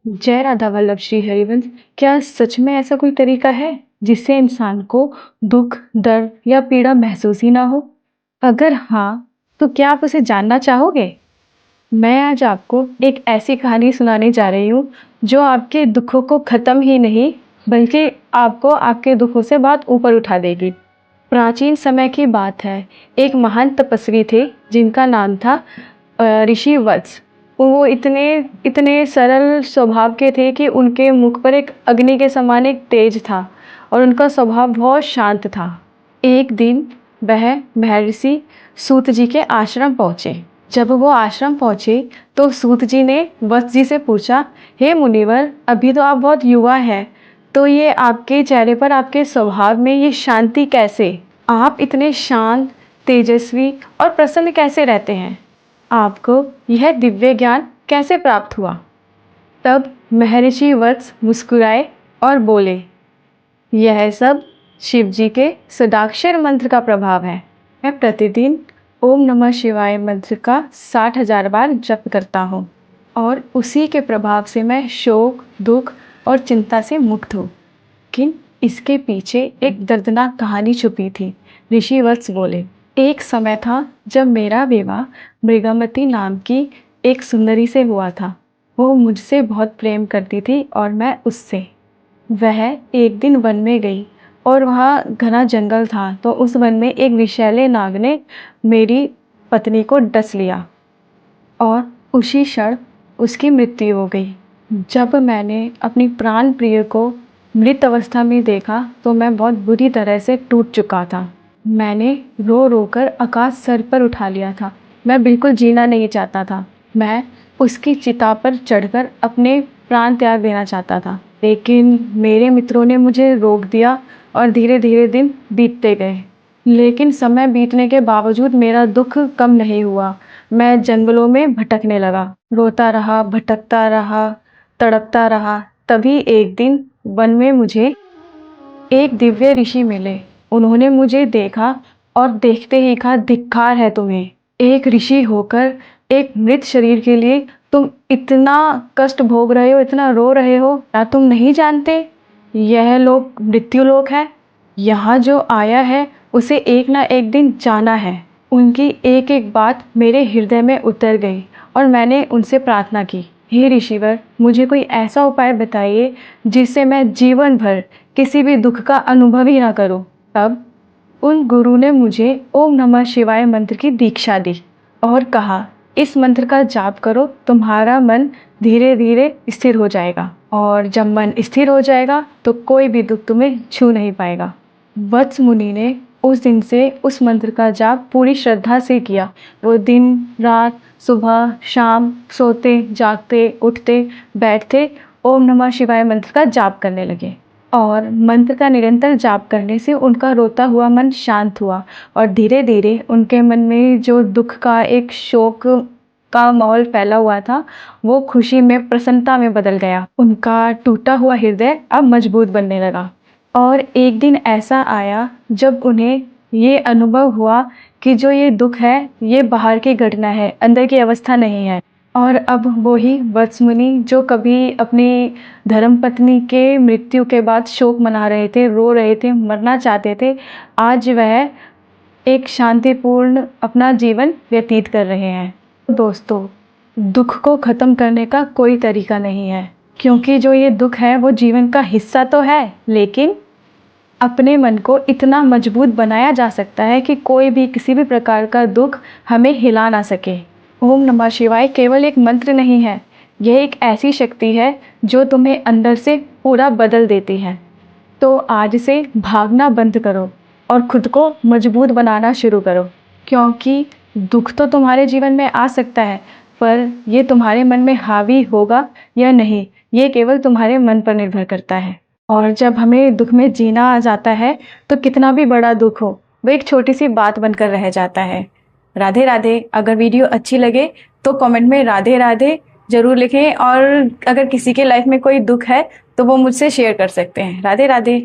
जय राधा वल्लभ श्री हरिवंश। क्या सच में ऐसा कोई तरीका है जिससे इंसान को दुख, दर्द या पीड़ा महसूस ही ना हो? अगर हाँ, तो क्या आप उसे जानना चाहोगे? मैं आज आपको एक ऐसी कहानी सुनाने जा रही हूँ जो आपके दुखों को खत्म ही नहीं, बल्कि आपको आपके दुखों से बहुत ऊपर उठा देगी। प्राचीन समय की बात है। एक महान तपस्वी थे जिनका नाम था ऋषि वत्स। वो इतने इतने सरल स्वभाव के थे कि उनके मुख पर एक अग्नि के समान एक तेज था और उनका स्वभाव बहुत शांत था। एक दिन वह महर्षि सूत जी के आश्रम पहुँचे। जब वो आश्रम पहुँचे तो सूत जी ने वत्स जी से पूछा, हे मुनिवर, अभी तो आप बहुत युवा हैं, तो ये आपके चेहरे पर, आपके स्वभाव में ये शांति कैसे? आप इतने शांत, तेजस्वी और प्रसन्न कैसे रहते हैं? आपको यह दिव्य ज्ञान कैसे प्राप्त हुआ? तब महर्षि वत्स मुस्कुराए और बोले, यह सब शिव जी के सदाक्षर मंत्र का प्रभाव है। मैं प्रतिदिन ओम नमः शिवाय मंत्र का 60,000 बार जप करता हूँ और उसी के प्रभाव से मैं शोक, दुख और चिंता से मुक्त हूँ। लेकिन इसके पीछे एक दर्दनाक कहानी छुपी थी। ऋषि वत्स बोले, एक समय था जब मेरा विवाह मृगामती नाम की एक सुंदरी से हुआ था। वो मुझसे बहुत प्रेम करती थी और मैं उससे। वह एक दिन वन में गई और वहाँ घना जंगल था, तो उस वन में एक विषैले नाग ने मेरी पत्नी को डस लिया और उसी क्षण उसकी मृत्यु हो गई। जब मैंने अपनी प्राण प्रिय को मृत अवस्था में देखा तो मैं बहुत बुरी तरह से टूट चुका था। मैंने रो रो कर आकाश सर पर उठा लिया था। मैं बिल्कुल जीना नहीं चाहता था। मैं उसकी चिता पर चढ़कर अपने प्राण त्याग देना चाहता था, लेकिन मेरे मित्रों ने मुझे रोक दिया और धीरे धीरे दिन बीतते गए। लेकिन समय बीतने के बावजूद मेरा दुख कम नहीं हुआ। मैं जंगलों में भटकने लगा, रोता रहा, भटकता रहा, तड़पता रहा। तभी एक दिन वन में मुझे एक दिव्य ऋषि मिले। उन्होंने मुझे देखा और देखते ही कहा, धिक्कार है तुम्हें। एक ऋषि होकर एक मृत शरीर के लिए तुम इतना कष्ट भोग रहे हो, इतना रो रहे हो। क्या तुम नहीं जानते यह लोक मृत्यु लोक है? यहाँ जो आया है उसे एक ना एक दिन जाना है। उनकी एक एक बात मेरे हृदय में उतर गई और मैंने उनसे प्रार्थना की, हे ऋषिवर, मुझे कोई ऐसा उपाय बताइए जिससे मैं जीवन भर किसी भी दुख का अनुभव ही ना करूं। तब उन गुरु ने मुझे ओम नमः शिवाय मंत्र की दीक्षा दी और कहा, इस मंत्र का जाप करो, तुम्हारा मन धीरे धीरे स्थिर हो जाएगा और जब मन स्थिर हो जाएगा तो कोई भी दुख तुम्हें छू नहीं पाएगा। वत्स मुनि ने उस दिन से उस मंत्र का जाप पूरी श्रद्धा से किया। वो दिन रात, सुबह शाम, सोते जागते, उठते बैठते ओम नमः शिवाय मंत्र का जाप करने लगे और मंत्र का निरंतर जाप करने से उनका रोता हुआ मन शांत हुआ और धीरे धीरे उनके मन में जो दुख का, एक शोक का माहौल फैला हुआ था, वो खुशी में, प्रसन्नता में बदल गया। उनका टूटा हुआ हृदय अब मजबूत बनने लगा। और एक दिन ऐसा आया जब उन्हें ये अनुभव हुआ कि जो ये दुख है ये बाहर की घटना है, अंदर की अवस्था नहीं है। और अब वो ही वत्स मुनि जो कभी अपनी धर्मपत्नी के मृत्यु के बाद शोक मना रहे थे, रो रहे थे, मरना चाहते थे, आज वह एक शांतिपूर्ण अपना जीवन व्यतीत कर रहे हैं। दोस्तों, दुख को ख़त्म करने का कोई तरीका नहीं है, क्योंकि जो ये दुख है वो जीवन का हिस्सा तो है, लेकिन अपने मन को इतना मजबूत बनाया जा सकता है कि कोई भी, किसी भी प्रकार का दुख हमें हिला ना सके। ओम नमः शिवाय केवल एक मंत्र नहीं है, यह एक ऐसी शक्ति है जो तुम्हें अंदर से पूरा बदल देती है। तो आज से भागना बंद करो और खुद को मजबूत बनाना शुरू करो, क्योंकि दुख तो तुम्हारे जीवन में आ सकता है, पर ये तुम्हारे मन में हावी होगा या नहीं, ये केवल तुम्हारे मन पर निर्भर करता है। और जब हमें दुख में जीना आ जाता है तो कितना भी बड़ा दुख हो, वो एक छोटी सी बात बनकर रह जाता है। राधे राधे। अगर वीडियो अच्छी लगे तो कमेंट में राधे राधे जरूर लिखें, और अगर किसी के लाइफ में कोई दुख है तो वो मुझसे शेयर कर सकते हैं। राधे राधे।